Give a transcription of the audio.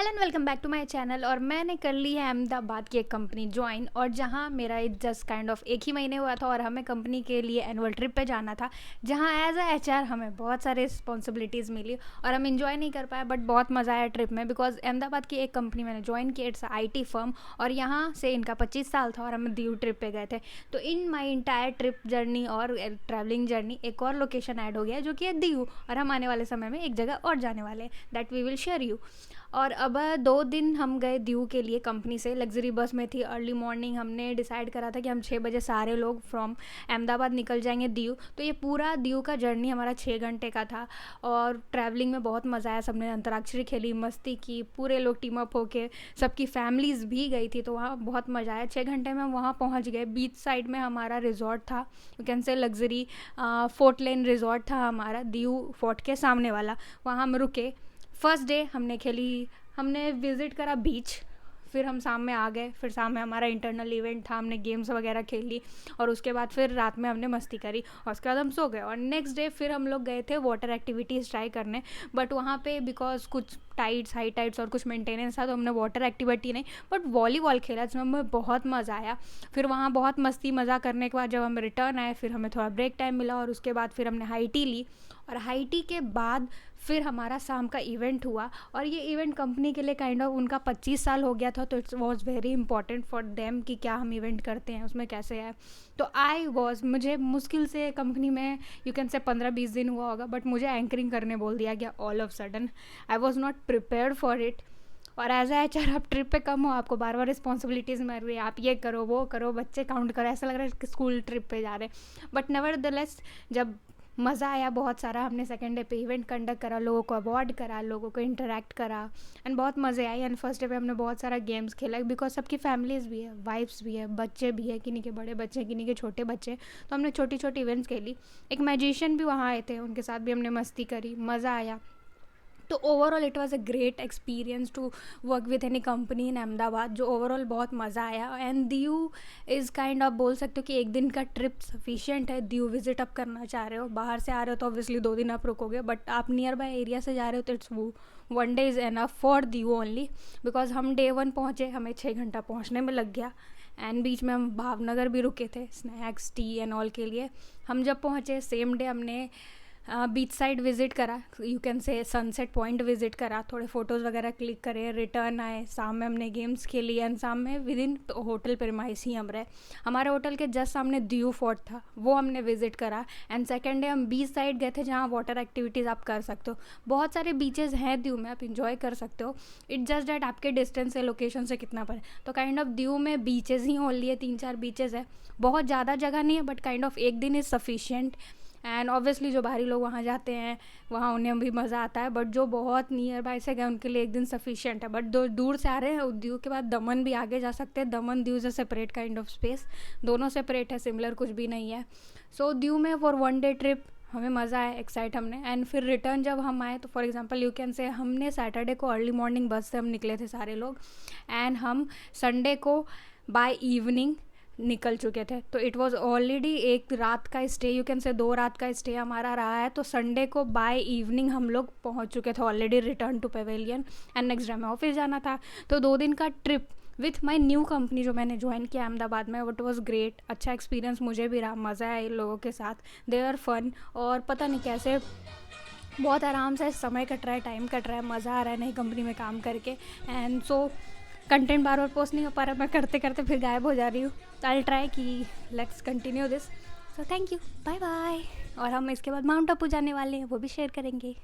Hello and welcome back to my channel. और मैंने कर ली है अहमदाबाद की एक कंपनी ज्वाइन, और जहां मेरा जस्ट काइंड ऑफ एक ही महीने हुआ था और हमें कंपनी के लिए एनुअल ट्रिप पे जाना था, जहां एज अ एचआर हमें बहुत सारे रिस्पॉन्सिबिलिटीज़ मिली और हम इंजॉय नहीं कर पाए। बट बहुत मज़ा आया ट्रिप में, बिकॉज अहमदाबाद की एक कंपनी मैंने ज्वाइन की, इट्स IT फर्म, और यहाँ से इनका 25 साल था और हम दीव ट्रिप पे गए थे। तो इन माई इंटायर ट्रिप जर्नी और ट्रैवलिंग जर्नी एक और लोकेशन ऐड हो गया है, जो कि है दीव, और हम आने वाले समय में एक जगह और जाने वाले हैं, that we will share you. और अब 2 दिन हम गए दीव के लिए कंपनी से, लग्जरी बस में थी। अर्ली मॉर्निंग हमने डिसाइड करा था कि हम 6 बजे सारे लोग फ्रॉम अहमदाबाद निकल जाएंगे दीव। तो ये पूरा दीव का जर्नी हमारा 6 घंटे का था, और ट्रैवलिंग में बहुत मज़ा आया। सबने अंतराक्षरी खेली, मस्ती की, पूरे लोग टीम अप होके, सबकी फैमिलीज़ भी गई थी, तो वहाँ बहुत मज़ा आया। 6 घंटे में हम वहाँ पहुँच गए। बीच साइड में हमारा रिजॉर्ट था, you can say luxury fort lane resort था हमारा, दीव फोर्ट के सामने वाला। वहाँ हम रुके। फर्स्ट डे हमने विज़िट करा बीच, फिर हम शाम में आ गए। फिर शाम में हमारा इंटरनल इवेंट था, हमने गेम्स वगैरह खेली, और उसके बाद फिर रात में हमने मस्ती करी, और उसके बाद हम सो गए। और नेक्स्ट डे फिर हम लोग गए थे वाटर एक्टिविटीज़ ट्राई करने, बट वहाँ पे बिकॉज कुछ हाई टाइड्स और कुछ मेंटेनेंस था, तो हमने वाटर एक्टिविटी नहीं, बट वॉलीबॉल खेला, जिसमें हमें बहुत मज़ा आया। फिर वहाँ बहुत मस्ती मज़ा करने के बाद जब हम रिटर्न आए, फिर हमें थोड़ा ब्रेक टाइम मिला, और उसके बाद फिर हमने हाई टी ली, और हाई टी के बाद फिर हमारा शाम का इवेंट हुआ। और ये इवेंट कंपनी के लिए काइंड ऑफ उनका 25 साल हो गया था, तो it's was very important for them कि क्या हम इवेंट करते हैं, उसमें कैसे है। तो मुझे मुश्किल से कंपनी में यू कैन से 15-20 दिन हुआ होगा, बट मुझे एंकरिंग करने बोल दिया गया all of sudden. I was not prepared for it. और एज ए एचआर आप ट्रिप पे कम हो, आपको बार बार रिस्पॉन्सिबिलिटीज़ मिल रही है, आप ये करो वो करो, बच्चे काउंट करो, ऐसा लग रहा है कि स्कूल ट्रिप पे जा रहे हैं। बट नेवरदलेस जब मज़ा आया बहुत सारा, हमने सेकेंड डे पे इवेंट कंडक्ट करा, लोगों को अवॉर्ड करा, लोगों को इंटरेक्ट करा, एंड बहुत मज़े आई। एंड फर्स्ट डे पे हमने बहुत सारा गेम्स खेला, बिकॉज सबकी फैमिलीज़ भी है, वाइफ्स भी है, बच्चे भी है, किन्हीं के बड़े बच्चे, किन्हीं के छोटे बच्चे, तो हमने छोटी छोटी इवेंट्स खेली। एक मैजिशियन भी वहाँ आए थे, उनके साथ भी हमने मस्ती करी, मज़ा आया। तो overall it was a great experience to work with any company in Ahmedabad, जो ओवरऑल बहुत मज़ा आया। And Diu is kind of बोल सकते हो कि एक दिन का ट्रिप सफिशिएंट है। दीव विजिट आप करना चाह रहे हो, बाहर से आ रहे हो तो ऑब्वियसली 2 दिन आप रुकोगे, बट आप नियर बाय एरिया से जा रहे हो तो it's 1 day is enough for Diu only. Because हम डे 1 पहुँचे, हमें 6 घंटा पहुँचने में लग गया, एंड बीच में हम भावनगर भी रुके थे स्नैक्स, टी एंड ऑल के लिए। हम जब पहुँचे सेम डे हमने बीच साइड विज़िट करा, you can say sunset point visit करा, थोड़े फ़ोटोज़ वगैरह क्लिक करे, रिटर्न आए। शाम में हमने गेम्स खेली, एंड शाम में विद इन होटल प्रेमाइस ही हम रहे। हमारे होटल के जस्ट सामने दीव फोर्ट था, वो हमने विज़िट करा। एंड सेकेंड डे हम बीच साइड गए थे, जहाँ वाटर एक्टिविटीज़ आप कर सकते हो। बहुत सारे बीचेज़ हैं दीव में, आप इंजॉय कर सकते हो। इट्स जस्ट डैट आपके डिस्टेंस से, लोकेशन से कितना पड़े। तो काइंड ऑफ दीव में बीचेज़ ही ओनली है, 3-4 बीचेज़ है, बहुत ज़्यादा जगह नहीं है, बट काइंड ऑफ एक दिन इज़ सफिशिएंट। एंड ऑब्वियसली जो बाहरी लोग वहाँ जाते हैं, वहाँ उन्हें भी मज़ा आता है, बट जो बहुत नियर बाय से गए उनके लिए एक दिन सफिशिएंट है। बट दूर से आ रहे हैं, दीव के बाद दमन भी आगे जा सकते हैं। दमन दीव से सेपरेट काइंड ऑफ स्पेस, दोनों सेपरेट है, सिमिलर कुछ भी नहीं है। सो दीव में फॉर 1 डे ट्रिप हमें मज़ा आया, एक्साइट हमने। एंड फिर रिटर्न जब हम आए, तो for example you can say हमने सैटरडे को अर्ली मॉर्निंग बस से हम निकले थे सारे लोग, एंड हम संडे को बाय इवनिंग निकल चुके थे। तो इट वाज ऑलरेडी एक रात का स्टे, यू कैन से 2 रात का स्टे हमारा रहा है। तो संडे को बाय इवनिंग हम लोग पहुंच चुके थे already return to pavilion, and next day में ऑफिस जाना था। तो 2 दिन का trip with my new company जो मैंने ज्वाइन किया अहमदाबाद में, वट वॉज ग्रेट। अच्छा एक्सपीरियंस मुझे भी रहा, मज़ा आया इन लोगों के साथ, दे आर फन। और पता नहीं कैसे बहुत आराम से समय कट रहा है, टाइम कट रहा है, मज़ा आ रहा है नई कंपनी में काम करके। And so content bar bar post नहीं हो पा रहा, मैं करते करते फिर गायब हो जा रही हूँ। तो आई ट्राई कि let's continue this. So thank you, bye bye. और हम इसके बाद माउंट आबू जाने वाले हैं, वो भी शेयर करेंगे।